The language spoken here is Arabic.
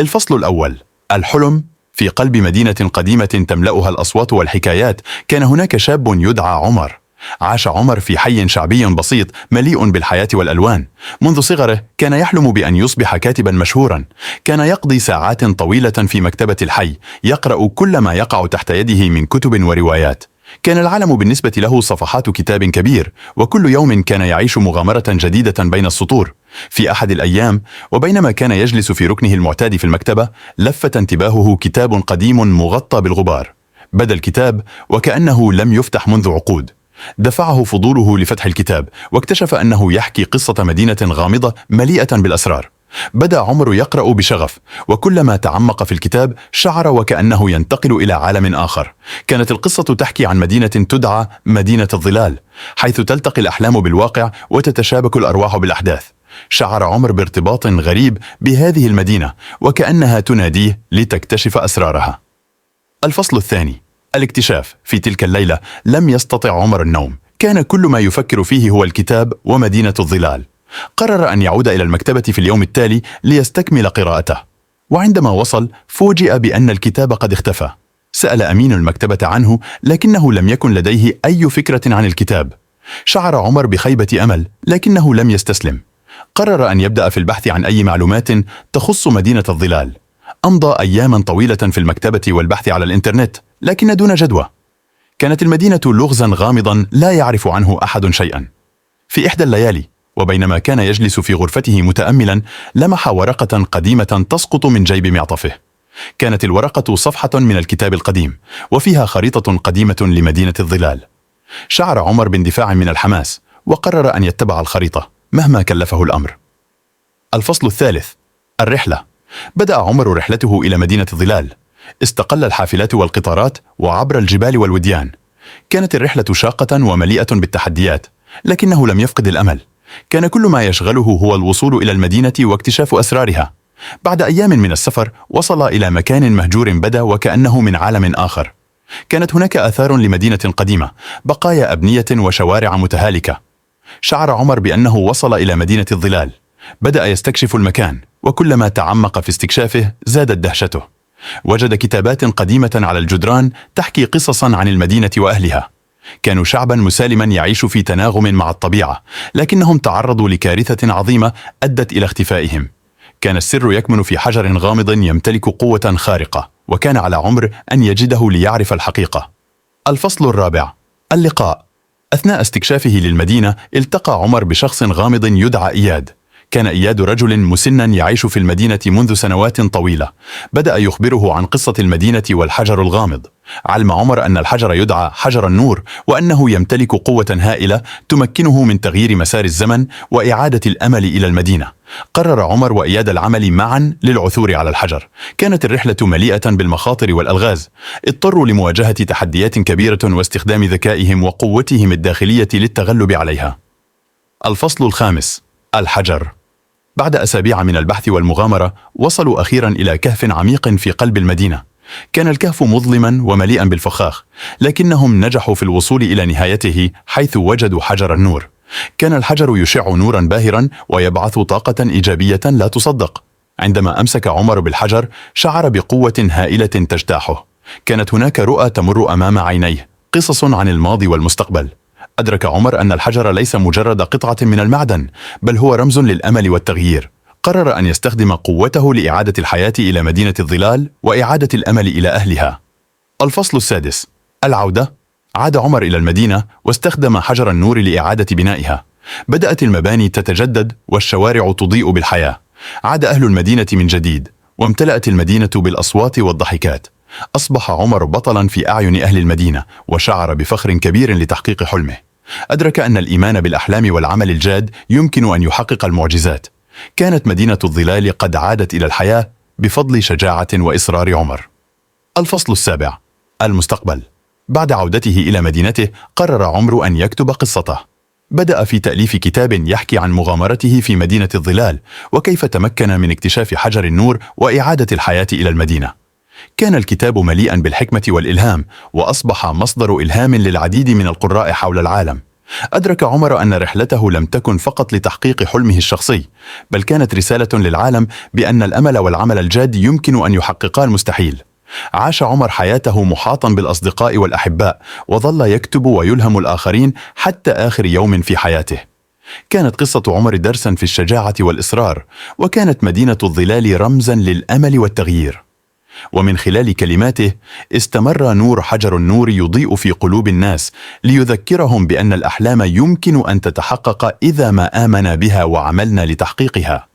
الفصل الأول: الحلم. في قلب مدينة قديمة تملأها الأصوات والحكايات، كان هناك شاب يدعى عمر. عاش عمر في حي شعبي بسيط مليء بالحياة والألوان. منذ صغره كان يحلم بأن يصبح كاتبا مشهورا. كان يقضي ساعات طويلة في مكتبة الحي يقرأ كل ما يقع تحت يده من كتب وروايات. كان العالم بالنسبة له صفحات كتاب كبير، وكل يوم كان يعيش مغامرة جديدة بين السطور. في أحد الأيام، وبينما كان يجلس في ركنه المعتاد في المكتبة، لفت انتباهه كتاب قديم مغطى بالغبار. بدا الكتاب وكأنه لم يفتح منذ عقود. دفعه فضوله لفتح الكتاب، واكتشف أنه يحكي قصة مدينة غامضة مليئة بالأسرار. بدأ عمر يقرأ بشغف، وكلما تعمق في الكتاب شعر وكأنه ينتقل إلى عالم آخر. كانت القصة تحكي عن مدينة تدعى مدينة الظلال، حيث تلتقي الأحلام بالواقع وتتشابك الأرواح بالأحداث. شعر عمر بارتباط غريب بهذه المدينة، وكأنها تناديه لتكتشف أسرارها. الفصل الثاني: الاكتشاف. في تلك الليلة لم يستطع عمر النوم. كان كل ما يفكر فيه هو الكتاب ومدينة الظلال. قرر أن يعود إلى المكتبة في اليوم التالي ليستكمل قراءته، وعندما وصل فوجئ بأن الكتاب قد اختفى. سأل أمين المكتبة عنه، لكنه لم يكن لديه أي فكرة عن الكتاب. شعر عمر بخيبة أمل، لكنه لم يستسلم. قرر أن يبدأ في البحث عن أي معلومات تخص مدينة الظلال. أمضى أياما طويلة في المكتبة والبحث على الإنترنت، لكن دون جدوى. كانت المدينة لغزا غامضا لا يعرف عنه أحد شيئا. في إحدى الليالي، وبينما كان يجلس في غرفته متأملا، لمح ورقة قديمة تسقط من جيب معطفه. كانت الورقة صفحة من الكتاب القديم، وفيها خريطة قديمة لمدينة الظلال. شعر عمر باندفاع من الحماس، وقرر أن يتبع الخريطة مهما كلفه الأمر. الفصل الثالث: الرحلة. بدأ عمر رحلته إلى مدينة الظلال. استقل الحافلات والقطارات وعبر الجبال والوديان. كانت الرحلة شاقة ومليئة بالتحديات، لكنه لم يفقد الأمل. كان كل ما يشغله هو الوصول إلى المدينة واكتشاف أسرارها. بعد أيام من السفر وصل إلى مكان مهجور بدا وكأنه من عالم آخر. كانت هناك آثار لمدينة قديمة، بقايا أبنية وشوارع متهالكة. شعر عمر بأنه وصل إلى مدينة الظلال. بدأ يستكشف المكان، وكلما تعمق في استكشافه زادت دهشته. وجد كتابات قديمة على الجدران تحكي قصصا عن المدينة وأهلها. كانوا شعبا مسالما يعيش في تناغم مع الطبيعة، لكنهم تعرضوا لكارثة عظيمة أدت إلى اختفائهم. كان السر يكمن في حجر غامض يمتلك قوة خارقة، وكان على عمر أن يجده ليعرف الحقيقة. الفصل الرابع: اللقاء. أثناء استكشافه للمدينة التقى عمر بشخص غامض يدعى إياد. كان إياد رجل مسنا يعيش في المدينة منذ سنوات طويلة. بدأ يخبره عن قصة المدينة والحجر الغامض. علم عمر أن الحجر يدعى حجر النور، وأنه يمتلك قوة هائلة تمكنه من تغيير مسار الزمن وإعادة الأمل إلى المدينة. قرر عمر وإياد العمل معا للعثور على الحجر. كانت الرحلة مليئة بالمخاطر والألغاز. اضطروا لمواجهة تحديات كبيرة واستخدام ذكائهم وقوتهم الداخلية للتغلب عليها. الفصل الخامس: الحجر. بعد أسابيع من البحث والمغامرة وصلوا أخيرا إلى كهف عميق في قلب المدينة. كان الكهف مظلما ومليئا بالفخاخ، لكنهم نجحوا في الوصول إلى نهايته حيث وجدوا حجر النور. كان الحجر يشع نورا باهرا ويبعث طاقة إيجابية لا تصدق. عندما أمسك عمر بالحجر شعر بقوة هائلة تجتاحه. كانت هناك رؤى تمر أمام عينيه، قصص عن الماضي والمستقبل. أدرك عمر أن الحجر ليس مجرد قطعة من المعدن، بل هو رمز للأمل والتغيير. قرر أن يستخدم قوته لإعادة الحياة إلى مدينة الظلال وإعادة الأمل إلى أهلها. الفصل السادس: العودة. عاد عمر إلى المدينة واستخدم حجر النور لإعادة بنائها. بدأت المباني تتجدد والشوارع تضيء بالحياة. عاد أهل المدينة من جديد، وامتلأت المدينة بالأصوات والضحكات. أصبح عمر بطلا في أعين أهل المدينة، وشعر بفخر كبير لتحقيق حلمه. أدرك أن الإيمان بالأحلام والعمل الجاد يمكن أن يحقق المعجزات. كانت مدينة الظلال قد عادت إلى الحياة بفضل شجاعة وإصرار عمر. الفصل السابع: المستقبل. بعد عودته إلى مدينته قرر عمر أن يكتب قصته. بدأ في تأليف كتاب يحكي عن مغامرته في مدينة الظلال، وكيف تمكن من اكتشاف حجر النور وإعادة الحياة إلى المدينة. كان الكتاب مليئا بالحكمة والإلهام، وأصبح مصدر إلهام للعديد من القراء حول العالم. أدرك عمر أن رحلته لم تكن فقط لتحقيق حلمه الشخصي، بل كانت رسالة للعالم بأن الأمل والعمل الجاد يمكن أن يحققا المستحيل. عاش عمر حياته محاطا بالأصدقاء والأحباء، وظل يكتب ويلهم الآخرين حتى آخر يوم في حياته. كانت قصة عمر درسا في الشجاعة والإصرار، وكانت مدينة الظلال رمزا للأمل والتغيير. ومن خلال كلماته استمر نور حجر النور يضيء في قلوب الناس، ليذكرهم بأن الأحلام يمكن أن تتحقق إذا ما آمنا بها وعملنا لتحقيقها.